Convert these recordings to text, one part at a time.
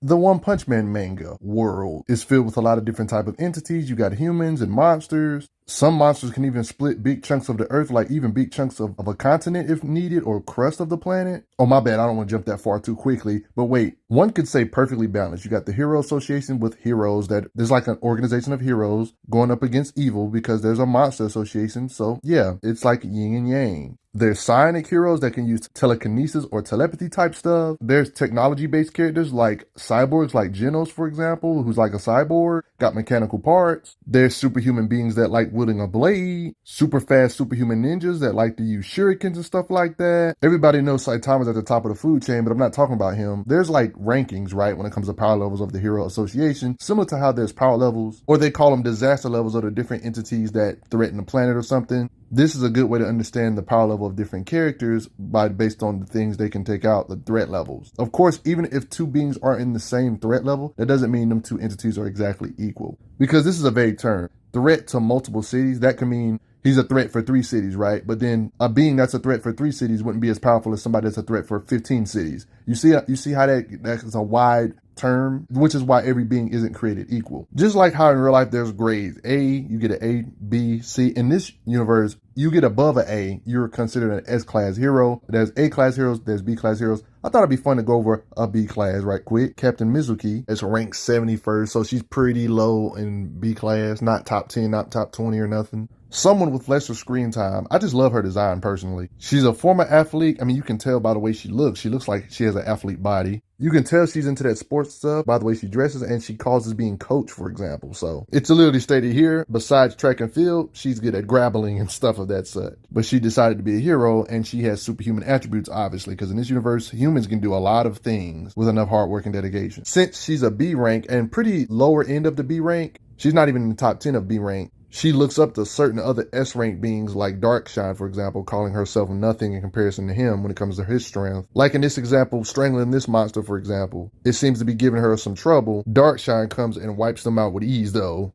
The One Punch Man manga world is filled with a lot of different type of entities. You got humans and monsters. Some monsters can even split big chunks of the earth, like even big chunks of a continent if needed, or crust of the planet. Oh, my bad, I don't want to jump that far too quickly. But wait, one could say perfectly balanced. You got the Hero Association with heroes, that there's like an organization of heroes going up against evil because there's a monster association. So yeah, it's like yin and yang. There's psionic heroes that can use telekinesis or telepathy type stuff. There's technology-based characters like cyborgs, like Genos, for example, who's like a cyborg, got mechanical parts. There's superhuman beings that like wielding a blade. Super fast superhuman ninjas that like to use shurikens and stuff like that. Everybody knows Saitama's at the top of the food chain, but I'm not talking about him. There's like rankings, right, when it comes to power levels of the Hero Association, similar to how there's power levels, or they call them disaster levels of the different entities that threaten the planet or something. This is a good way to understand the power level of different characters based on the things they can take out, the threat levels. Of course, even if two beings aren't in the same threat level, that doesn't mean them two entities are exactly equal. Because this is a vague term. Threat to multiple cities, that can mean he's a threat for 3 cities, right? But then a being that's a threat for 3 cities wouldn't be as powerful as somebody that's a threat for 15 cities. You see how that's a wide term, which is why every being isn't created equal. Just like how in real life there's grades. A, you get an A, B, C. In this universe, you get above an A, you're considered an S-class hero. There's A-class heroes, there's B-class heroes. I thought it'd be fun to go over a B-class right quick. Captain Mizuki is ranked 71st, so she's pretty low in B-class, not top 10, not top 20 or nothing. Someone with lesser screen time. I just love her design personally. She's a former athlete. I mean, you can tell by the way she looks. She looks like she has an athlete body. You can tell she's into that sports stuff by the way she dresses, and she causes being coached, for example. So it's literally stated here, besides track and field, she's good at grappling and stuff of that such. But she decided to be a hero, and she has superhuman attributes, obviously, because in this universe, humans can do a lot of things with enough hard work and dedication. Since she's a B rank and pretty lower end of the B rank, she's not even in the top 10 of B rank. She looks up to certain other S-rank beings like Darkshine, for example, calling herself nothing in comparison to him when it comes to his strength. Like in this example, strangling this monster, for example, it seems to be giving her some trouble. Darkshine comes and wipes them out with ease, though.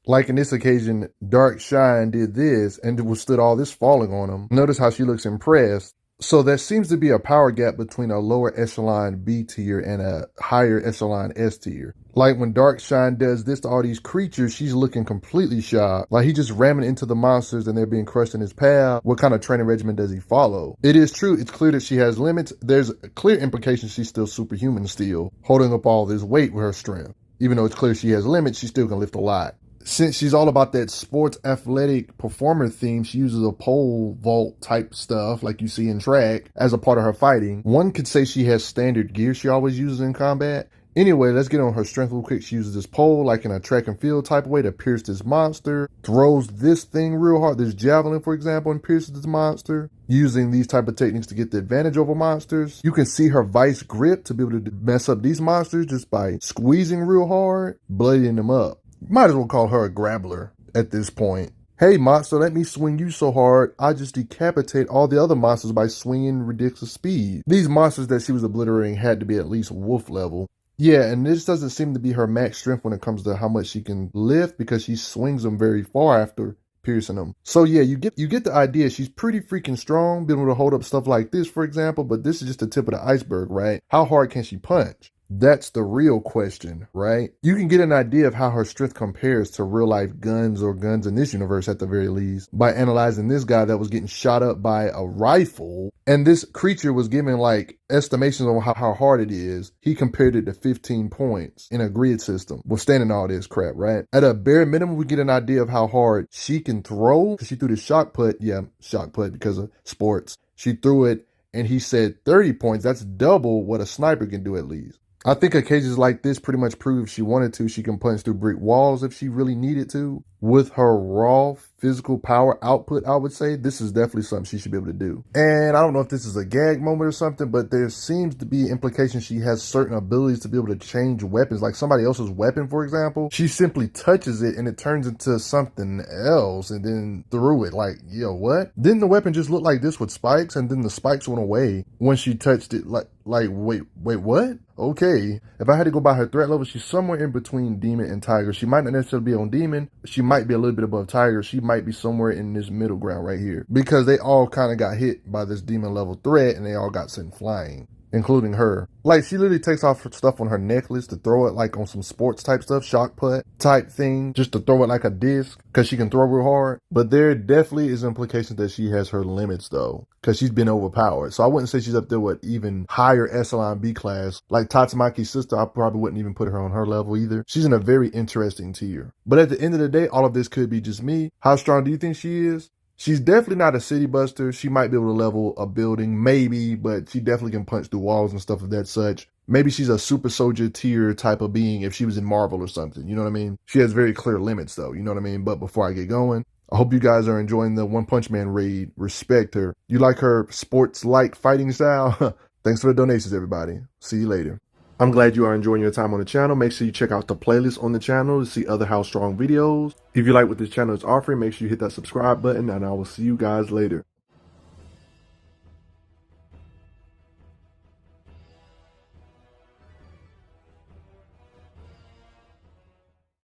Like in this occasion, Darkshine did this and withstood all this falling on him. Notice how she looks impressed. So there seems to be a power gap between a lower echelon B tier and a higher echelon S tier. Like when Darkshine does this to all these creatures, she's looking completely shocked. Like he's just ramming into the monsters and they're being crushed in his path. What kind of training regimen does he follow? It is true, it's clear that she has limits. There's a clear implication she's still superhuman still, holding up all this weight with her strength. Even though it's clear she has limits, she still can lift a lot. Since she's all about that sports athletic performer theme, she uses a pole vault type stuff like you see in track as a part of her fighting. One could say she has standard gear she always uses in combat. Anyway, let's get on her strength real quick. She uses this pole like in a track and field type of way to pierce this monster. Throws this thing real hard, this javelin for example, and pierces this monster. Using these type of techniques to get the advantage over monsters. You can see her vice grip to be able to mess up these monsters just by squeezing real hard, bloodying them up. Might as well call her a grappler at this point. Hey monster, let me swing you so hard, I just decapitate all the other monsters by swinging ridiculous speed. These monsters that she was obliterating had to be at least wolf level. Yeah, and this doesn't seem to be her max strength when it comes to how much she can lift because she swings them very far after piercing them. So yeah, you get the idea. She's pretty freaking strong, being able to hold up stuff like this, for example, but this is just the tip of the iceberg, right? How hard can she punch? That's the real question, right? You can get an idea of how her strength compares to real life guns or guns in this universe at the very least by analyzing this guy that was getting shot up by a rifle, and this creature was giving like estimations on how hard it is. He compared it to 15 points in a grid system, withstanding all this crap, right? At a bare minimum, we get an idea of how hard she can throw. She threw the shock put, yeah, shock put because of sports. She threw it and he said 30 points. That's double what a sniper can do at least. I think occasions like this pretty much prove if she wanted to, she can punch through brick walls if she really needed to. With her raw physical power output, I would say, this is definitely something she should be able to do. And I don't know if this is a gag moment or something, but there seems to be implication she has certain abilities to be able to change weapons. Like somebody else's weapon, for example, she simply touches it and it turns into something else and then threw it. Like, yo, what? Didn't the weapon just look like this with spikes and then the spikes went away when she touched it? Like wait, what? Okay. If I had to go by her threat level, she's somewhere in between Demon and Tiger. She might not necessarily be on Demon. She might be a little bit above Tiger. She might be somewhere in this middle ground right here because they all kind of got hit by this Demon level threat and they all got sent flying. including her. Like, she literally takes off her stuff on her necklace to throw it like on some sports type stuff, shock putt type thing, just to throw it like a disc because she can throw real hard. But there definitely is implications that she has her limits though, because she's been overpowered. So I wouldn't say she's up there with even higher echelon B class. Like Tatsumaki's sister, I probably wouldn't even put her on her level either. She's in a very interesting tier. But at the end of the day, all of this could be just me. How strong do you think she is? She's definitely not a city buster. She might be able to level a building, maybe, but she definitely can punch through walls and stuff of that such. Maybe she's a super soldier tier type of being if she was in Marvel or something. You know what I mean? She has very clear limits though. You know what I mean? But before I get going, I hope you guys are enjoying the One Punch Man raid. Respect her. You like her sports-like fighting style? Thanks for the donations, everybody. See you later. I'm glad you are enjoying your time on the channel. Make sure you check out the playlist on the channel to see other How Strong videos. If you like what this channel is offering, make sure you hit that subscribe button, and I will see you guys later.